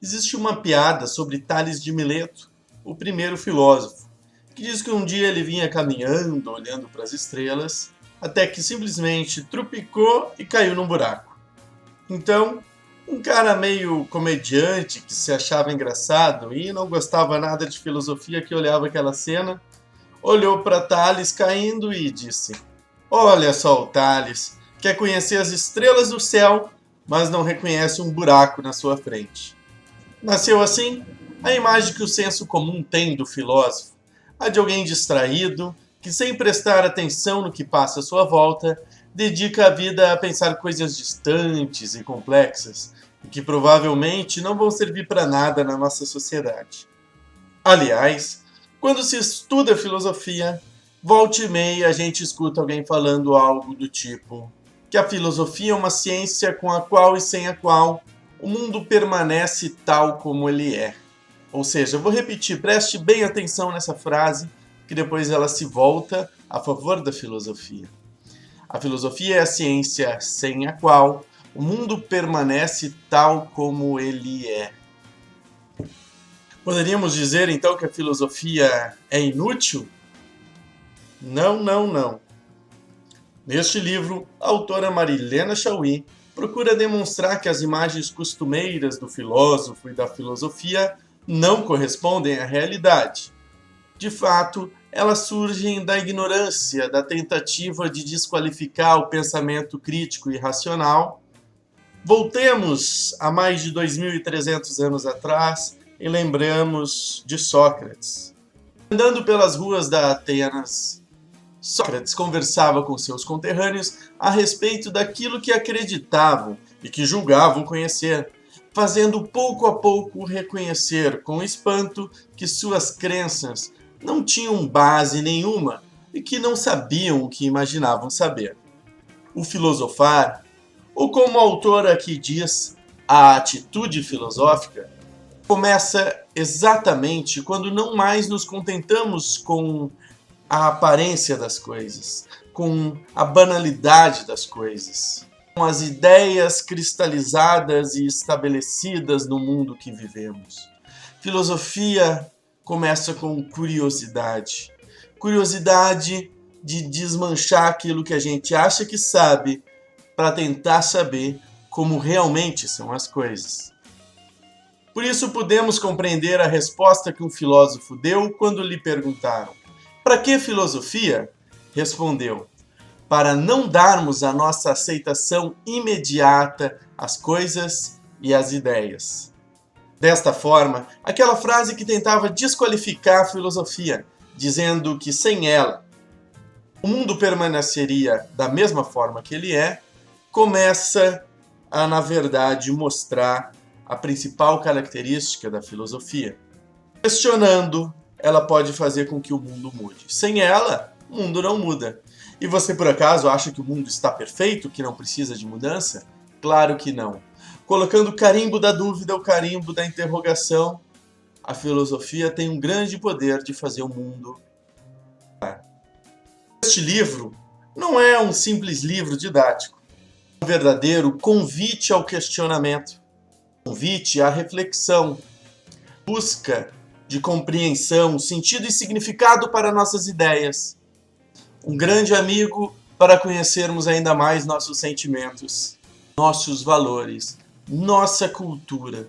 Existe uma piada sobre Tales de Mileto, o primeiro filósofo, que diz que um dia ele vinha caminhando, olhando para as estrelas, até que simplesmente trupicou e caiu num buraco. Então, um cara meio comediante que se achava engraçado e não gostava nada de filosofia que olhava aquela cena, olhou para Tales caindo e disse: "Olha só o Tales, quer conhecer as estrelas do céu, mas não reconhece um buraco na sua frente." Nasceu assim a imagem que o senso comum tem do filósofo, a de alguém distraído, que sem prestar atenção no que passa à sua volta, dedica a vida a pensar coisas distantes e complexas, e que provavelmente não vão servir para nada na nossa sociedade. Aliás, quando se estuda filosofia, volta e meia a gente escuta alguém falando algo do tipo que a filosofia é uma ciência com a qual e sem a qual o mundo permanece tal como ele é. Ou seja, eu vou repetir, preste bem atenção nessa frase, que depois ela se volta a favor da filosofia. A filosofia é a ciência sem a qual o mundo permanece tal como ele é. Poderíamos dizer então que a filosofia é inútil? Não, não, não. Neste livro, a autora Marilena Chaui procura demonstrar que as imagens costumeiras do filósofo e da filosofia não correspondem à realidade. De fato, elas surgem da ignorância, da tentativa de desqualificar o pensamento crítico e racional. Voltemos a mais de 2.300 anos atrás e lembramos de Sócrates. Andando pelas ruas da Atenas, Sócrates conversava com seus conterrâneos a respeito daquilo que acreditavam e que julgavam conhecer, fazendo pouco a pouco reconhecer com espanto que suas crenças não tinham base nenhuma e que não sabiam o que imaginavam saber. O filosofar, ou como a autora aqui diz, a atitude filosófica, começa exatamente quando não mais nos contentamos com a aparência das coisas, com a banalidade das coisas, com as ideias cristalizadas e estabelecidas no mundo que vivemos. Filosofia começa com curiosidade. Curiosidade de desmanchar aquilo que a gente acha que sabe para tentar saber como realmente são as coisas. Por isso podemos compreender a resposta que um filósofo deu quando lhe perguntaram: "Para que filosofia?" Respondeu: "Para não darmos a nossa aceitação imediata às coisas e às ideias." Desta forma, aquela frase que tentava desqualificar a filosofia, dizendo que sem ela o mundo permaneceria da mesma forma que ele é, começa a, na verdade, mostrar a principal característica da filosofia. Questionando, ela pode fazer com que o mundo mude. Sem ela, o mundo não muda. E você, por acaso, acha que o mundo está perfeito, que não precisa de mudança? Claro que não. Colocando o carimbo da dúvida, o carimbo da interrogação, a filosofia tem um grande poder de fazer o mundo mudar. Este livro não é um simples livro didático. É um verdadeiro convite ao questionamento, convite à reflexão, busca de compreensão, sentido e significado para nossas ideias. Um grande amigo para conhecermos ainda mais nossos sentimentos, nossos valores, nossa cultura,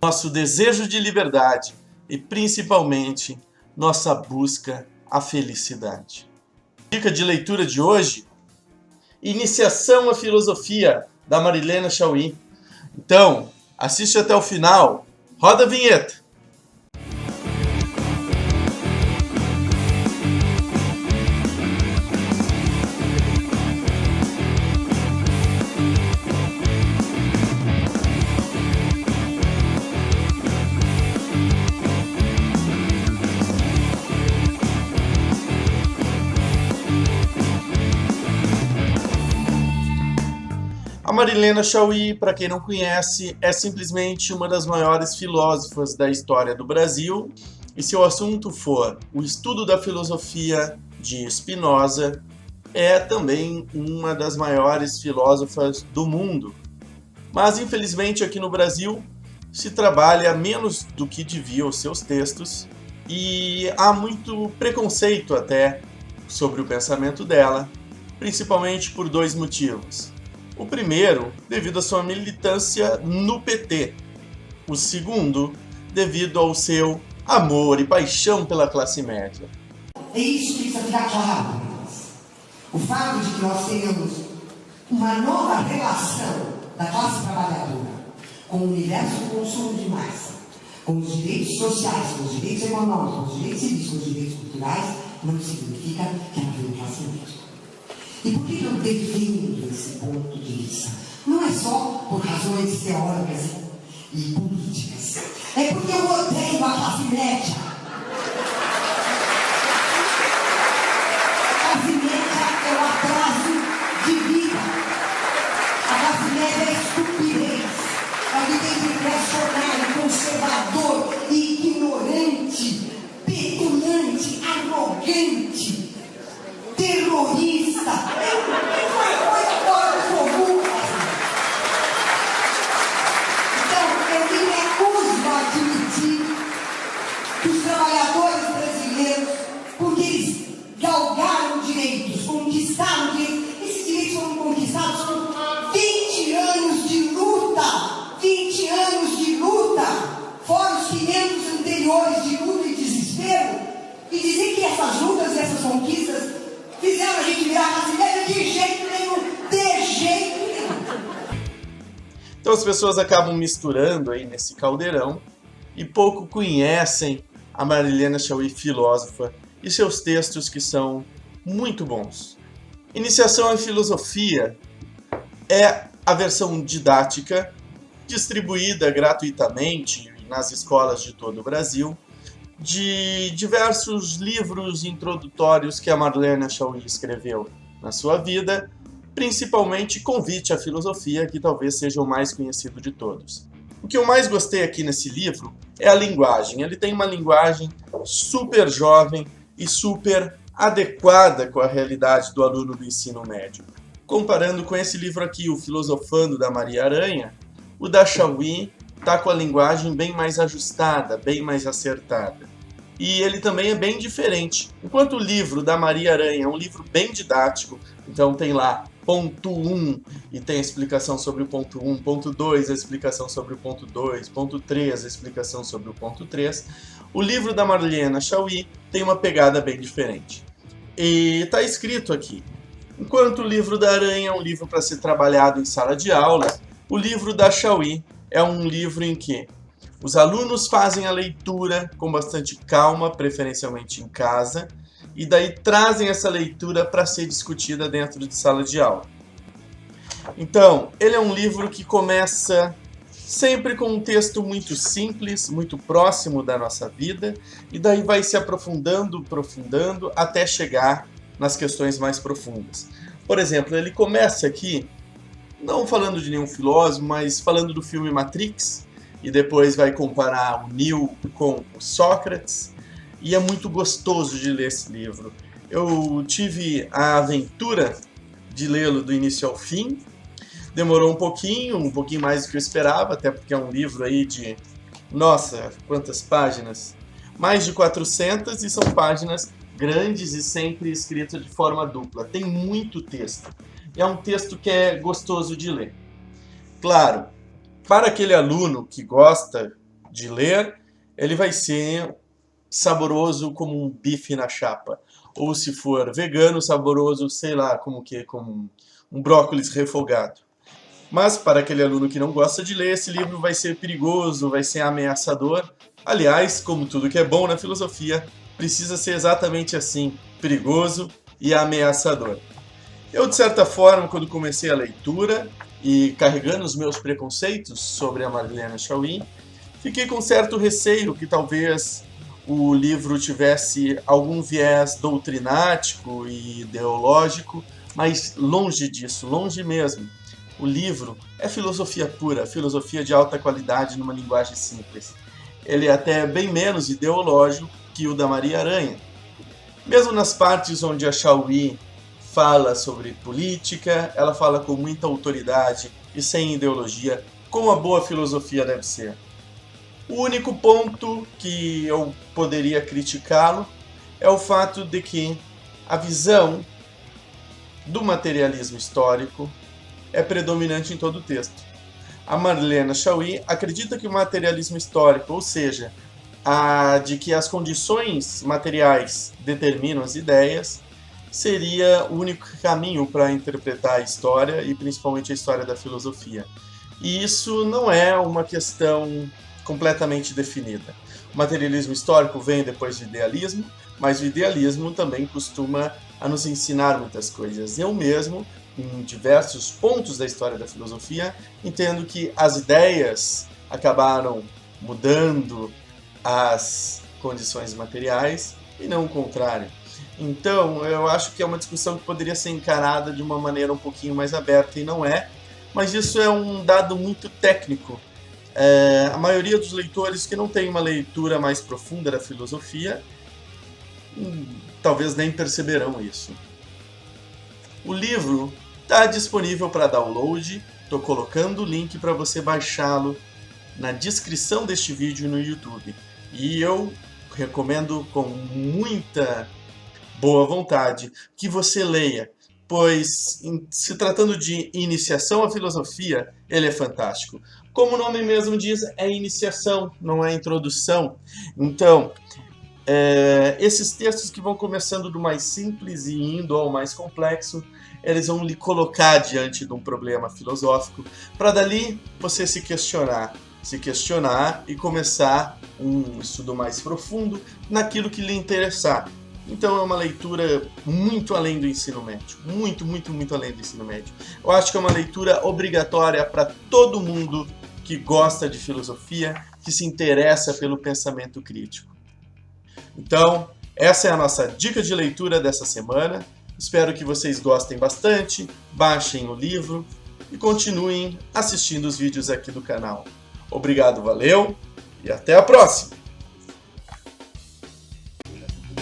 nosso desejo de liberdade e, principalmente, nossa busca à felicidade. Dica de leitura de hoje: Iniciação à Filosofia, da Marilena Chaui. Então, assiste até o final. Roda a vinheta! A Marilena Chaui, para quem não conhece, é simplesmente uma das maiores filósofas da história do Brasil. E se o assunto for o estudo da filosofia de Spinoza, é também uma das maiores filósofas do mundo. Mas, infelizmente, aqui no Brasil, se trabalha menos do que devia os seus textos e há muito preconceito até sobre o pensamento dela, principalmente por dois motivos. O primeiro, devido à sua militância no PT. O segundo, devido ao seu amor e paixão pela classe média. É isso que precisa ficar claro. O fato de que nós tenhamos uma nova relação da classe trabalhadora com o universo do consumo de massa, com os direitos sociais, com os direitos econômicos, com os direitos civis, com os direitos culturais, não significa que ela tem classe média. E por que eu defendo esse ponto de vista? Não é só por razões teóricas e políticas. É porque eu odeio a classe média. A classe média é o atraso de vida. A classe média é a estupidez. É o que tem de reacionário, conservador, ignorante, petulante, arrogante, terrorista. Isso é coisa fora do comum. Então, eu me recuso a admitir que os trabalhadores brasileiros, porque eles galgaram direitos, conquistaram direitos, esses direitos foram conquistados com 20 anos de luta. 20 anos de luta, fora os 500 anteriores de luta e desespero, e dizer que essas lutas e essas conquistas fizeram a gente virar classe média de jeito nenhum, de jeito nenhum. Então as pessoas acabam misturando aí nesse caldeirão e pouco conhecem a Marilena Chaui, filósofa, e seus textos que são muito bons. Iniciação em Filosofia é a versão didática distribuída gratuitamente nas escolas de todo o Brasil, de diversos livros introdutórios que a Marilena Chaui escreveu na sua vida, principalmente Convite à Filosofia, que talvez seja o mais conhecido de todos. O que eu mais gostei aqui nesse livro é a linguagem. Ele tem uma linguagem super jovem e super adequada com a realidade do aluno do ensino médio. Comparando com esse livro aqui, O Filosofando, da Maria Aranha, o da Chaui está com a linguagem bem mais ajustada, bem mais acertada. E ele também é bem diferente. Enquanto o livro da Maria Aranha é um livro bem didático, então tem lá ponto 1 e tem a explicação sobre o ponto 1, ponto 2 a explicação sobre o ponto 2, ponto 3 a explicação sobre o ponto 3, o livro da Marilena Chaui tem uma pegada bem diferente. E está escrito aqui: enquanto o livro da Aranha é um livro para ser trabalhado em sala de aula, o livro da Chaui é um livro em que os alunos fazem a leitura com bastante calma, preferencialmente em casa, e daí trazem essa leitura para ser discutida dentro de sala de aula. Então, ele é um livro que começa sempre com um texto muito simples, muito próximo da nossa vida, e daí vai se aprofundando, até chegar nas questões mais profundas. Por exemplo, ele começa aqui não falando de nenhum filósofo, mas falando do filme Matrix, e depois vai comparar o Neo com o Sócrates, e é muito gostoso de ler esse livro. Eu tive a aventura de lê-lo do início ao fim, demorou um pouquinho mais do que eu esperava, até porque é um livro aí de, nossa, quantas páginas? Mais de 400, e são páginas grandes e sempre escritas de forma dupla. Tem muito texto. É um texto que é gostoso de ler. Claro, para aquele aluno que gosta de ler, ele vai ser saboroso como um bife na chapa. Ou se for vegano, saboroso, sei lá, como um brócolis refogado. Mas para aquele aluno que não gosta de ler, esse livro vai ser perigoso, vai ser ameaçador. Aliás, como tudo que é bom na filosofia, precisa ser exatamente assim, perigoso e ameaçador. Eu, de certa forma, quando comecei a leitura e carregando os meus preconceitos sobre a Marilena Chaui, fiquei com certo receio que talvez o livro tivesse algum viés doutrinático e ideológico, mas longe disso, longe mesmo. O livro é filosofia pura, filosofia de alta qualidade numa linguagem simples. Ele é até bem menos ideológico que o da Maria Aranha. Mesmo nas partes onde a Chaui fala sobre política, ela fala com muita autoridade e sem ideologia, como a boa filosofia deve ser. O único ponto que eu poderia criticá-lo é o fato de que a visão do materialismo histórico é predominante em todo o texto. A Marilena Chaui acredita que o materialismo histórico, ou seja, a de que as condições materiais determinam as ideias, seria o único caminho para interpretar a história e principalmente a história da filosofia. E isso não é uma questão completamente definida. O materialismo histórico vem depois do idealismo, mas o idealismo também costuma a nos ensinar muitas coisas. Eu mesmo, em diversos pontos da história da filosofia, entendo que as ideias acabaram mudando as condições materiais e não o contrário. Então, eu acho que é uma discussão que poderia ser encarada de uma maneira um pouquinho mais aberta, e não é, mas isso é um dado muito técnico. A maioria dos leitores que não tem uma leitura mais profunda da filosofia, talvez nem perceberão isso. O livro está disponível para download, estou colocando o link para você baixá-lo na descrição deste vídeo no YouTube. E eu recomendo com muita boa vontade que você leia, pois, se tratando de iniciação à filosofia, ele é fantástico. Como o nome mesmo diz, é iniciação, não é introdução. Então, esses textos que vão começando do mais simples e indo ao mais complexo, eles vão lhe colocar diante de um problema filosófico, para dali você se questionar e começar um estudo mais profundo naquilo que lhe interessar. Então é uma leitura muito além do ensino médio, muito além do ensino médio. Eu acho que é uma leitura obrigatória para todo mundo que gosta de filosofia, que se interessa pelo pensamento crítico. Então, essa é a nossa dica de leitura dessa semana. Espero que vocês gostem bastante, baixem o livro e continuem assistindo os vídeos aqui do canal. Obrigado, valeu e até a próxima!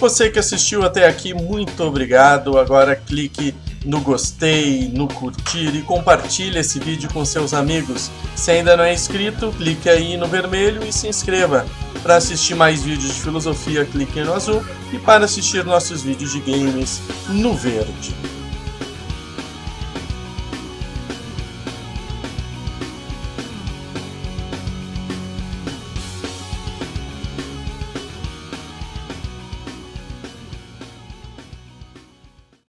Você que assistiu até aqui, muito obrigado. Agora clique no gostei, no curtir e compartilhe esse vídeo com seus amigos. Se ainda não é inscrito, clique aí no vermelho e se inscreva. Para assistir mais vídeos de filosofia, clique no azul, e para assistir nossos vídeos de games, no verde.